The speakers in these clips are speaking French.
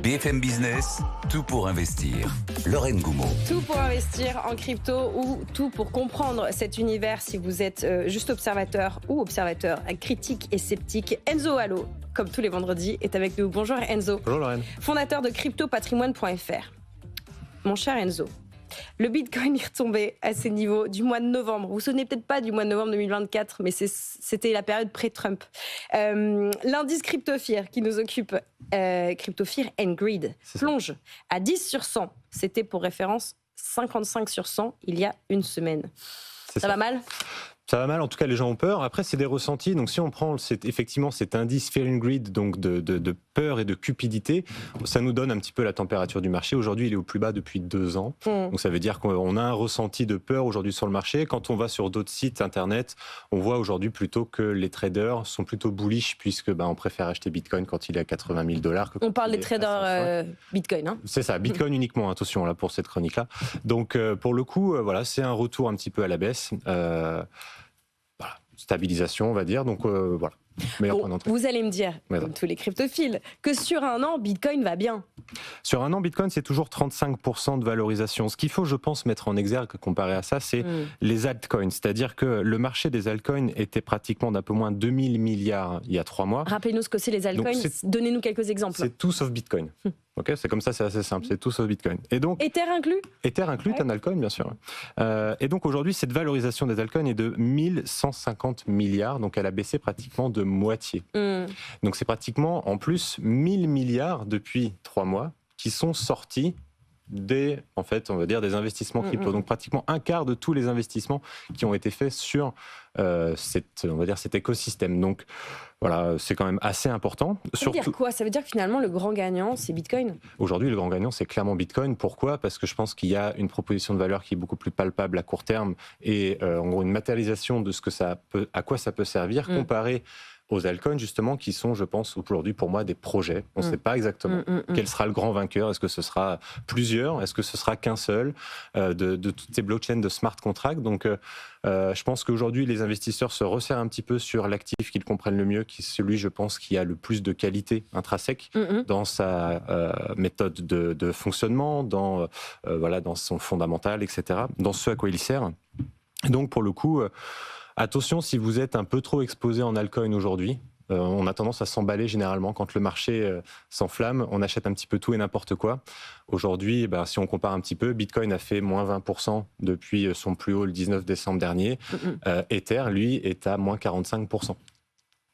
BFM Business, tout pour investir. Lorraine Goumeau. Tout pour investir en crypto ou tout pour comprendre cet univers si vous êtes juste observateur ou observateur critique et sceptique. Enzo Allo, comme tous les vendredis, est avec nous. Bonjour Enzo. Bonjour Lorraine. Fondateur de cryptopatrimoine.fr. Mon cher Enzo, le Bitcoin est retombé à ses niveaux du mois de novembre. Vous vous souvenez peut-être pas du mois de novembre 2024, mais c'était la période pré-Trump. L'indice CryptoFear qui nous occupe, CryptoFear and Greed, plonge à 10 sur 100. C'était pour référence 55 sur 100 il y a une semaine. Ça va mal ? Ça va mal, en tout cas les gens ont peur. Après c'est des ressentis, donc si on prend effectivement cet indice Fear and Greed, donc de peur et de cupidité, ça nous donne un petit peu la température du marché. Aujourd'hui il est au plus bas depuis 2 ans, donc ça veut dire qu'on a un ressenti de peur aujourd'hui sur le marché. Quand on va sur d'autres sites internet, on voit aujourd'hui plutôt que les traders sont plutôt bullish, puisque on préfère acheter Bitcoin quand il est à 80 000 $. On parle des traders Bitcoin, hein. C'est ça, Bitcoin uniquement, attention là pour cette chronique-là. Donc pour le coup, voilà, c'est un retour un petit peu à la baisse. Voilà, stabilisation, on va dire. Donc voilà. Bon, vous allez me dire, comme tous les cryptophiles, que sur un an, Bitcoin va bien. Sur un an, Bitcoin, c'est toujours 35% de valorisation. Ce qu'il faut, je pense, mettre en exergue comparé à ça, c'est les altcoins. C'est-à-dire que le marché des altcoins était pratiquement d'un peu moins de 2000 milliards il y a 3 mois. Rappelez-nous ce que c'est les altcoins. Donnez-nous quelques exemples. C'est tout sauf Bitcoin. Okay, c'est comme ça, c'est assez simple. C'est tout sauf Bitcoin. Et donc, Ether inclus ? Ether inclus, un altcoin, bien sûr. Et donc aujourd'hui, cette valorisation des altcoins est de 1150 milliards. Donc elle a baissé pratiquement de moitié. Donc c'est pratiquement, en plus, 1000 milliards depuis 3 mois qui sont sortis des, en fait, on va dire, des investissements crypto. Donc pratiquement un quart de tous les investissements qui ont été faits sur on va dire, cet écosystème. Donc voilà, c'est quand même assez important. Ça veut dire quoi ? Ça veut dire que finalement le grand gagnant c'est Bitcoin ? Aujourd'hui, le grand gagnant c'est clairement Bitcoin. Pourquoi ? Parce que je pense qu'il y a une proposition de valeur qui est beaucoup plus palpable à court terme et en gros une matérialisation de ce que à quoi ça peut servir comparé aux altcoins justement qui sont, je pense, aujourd'hui pour moi des projets. On ne sait pas exactement quel sera le grand vainqueur. Est-ce que ce sera plusieurs ? Est-ce que ce sera qu'un seul de toutes ces blockchains de smart contracts ? Donc je pense qu'aujourd'hui les investisseurs se resserrent un petit peu sur l'actif qu'ils comprennent le mieux, qui est celui, je pense, qui a le plus de qualité intrinsèque dans sa méthode de fonctionnement, dans son fondamental, etc., dans ce à quoi il sert. Donc pour le coup, attention si vous êtes un peu trop exposé en altcoin aujourd'hui. On a tendance à s'emballer généralement quand le marché s'enflamme, on achète un petit peu tout et n'importe quoi. Aujourd'hui, si on compare un petit peu, Bitcoin a fait moins 20% depuis son plus haut le 19 décembre dernier. Ether, lui, est à moins 45%.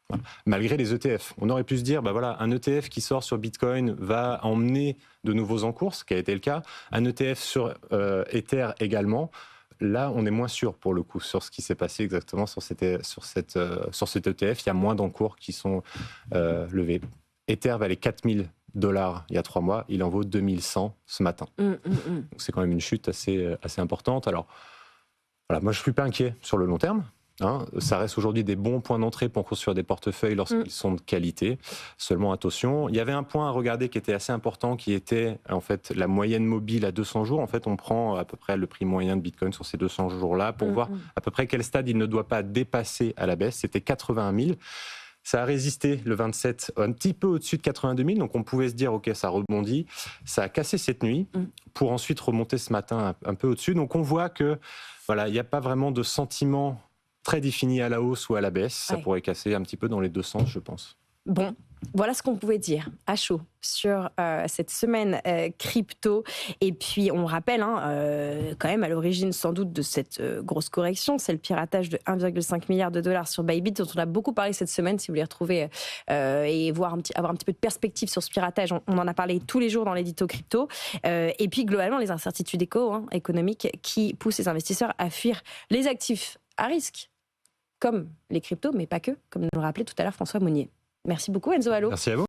Voilà. Malgré les ETF. On aurait pu se dire, un ETF qui sort sur Bitcoin va emmener de nouveaux encours, ce qui a été le cas. Un ETF sur Ether également. Là, on est moins sûr pour le coup sur ce qui s'est passé exactement sur cet ETF. Il y a moins d'encours qui sont levés. Ether valait 4 000 $ il y a 3 mois. Il en vaut 2100 ce matin. Donc, c'est quand même une chute assez importante. Alors, voilà, moi, je ne suis pas inquiet sur le long terme. Ça reste aujourd'hui des bons points d'entrée pour construire des portefeuilles lorsqu'ils sont de qualité. Seulement attention, il y avait un point à regarder qui était assez important, qui était en fait la moyenne mobile à 200 jours. En fait, on prend à peu près le prix moyen de Bitcoin sur ces 200 jours-là pour voir à peu près quel stade il ne doit pas dépasser à la baisse. C'était 81 000. Ça a résisté le 27, un petit peu au-dessus de 82 000, donc on pouvait se dire, ok, ça rebondit. Ça a cassé cette nuit pour ensuite remonter ce matin un peu au-dessus. Donc on voit que il n'y a pas vraiment de sentiment très défini à la hausse ou à la baisse. Ça pourrait casser un petit peu dans les deux sens, je pense. Bon, voilà ce qu'on pouvait dire à chaud sur cette semaine crypto. Et puis, on rappelle, quand même, à l'origine, sans doute, de cette grosse correction, c'est le piratage de 1,5 milliard $ sur Bybit, dont on a beaucoup parlé cette semaine. Si vous voulez retrouver et avoir un petit peu de perspective sur ce piratage, on en a parlé tous les jours dans l'édito crypto. Et puis, globalement, les incertitudes économiques qui poussent les investisseurs à fuir les actifs à risque, comme les cryptos, mais pas que, comme nous le rappelait tout à l'heure François Monnier. Merci beaucoup Enzo Allo. Merci à vous.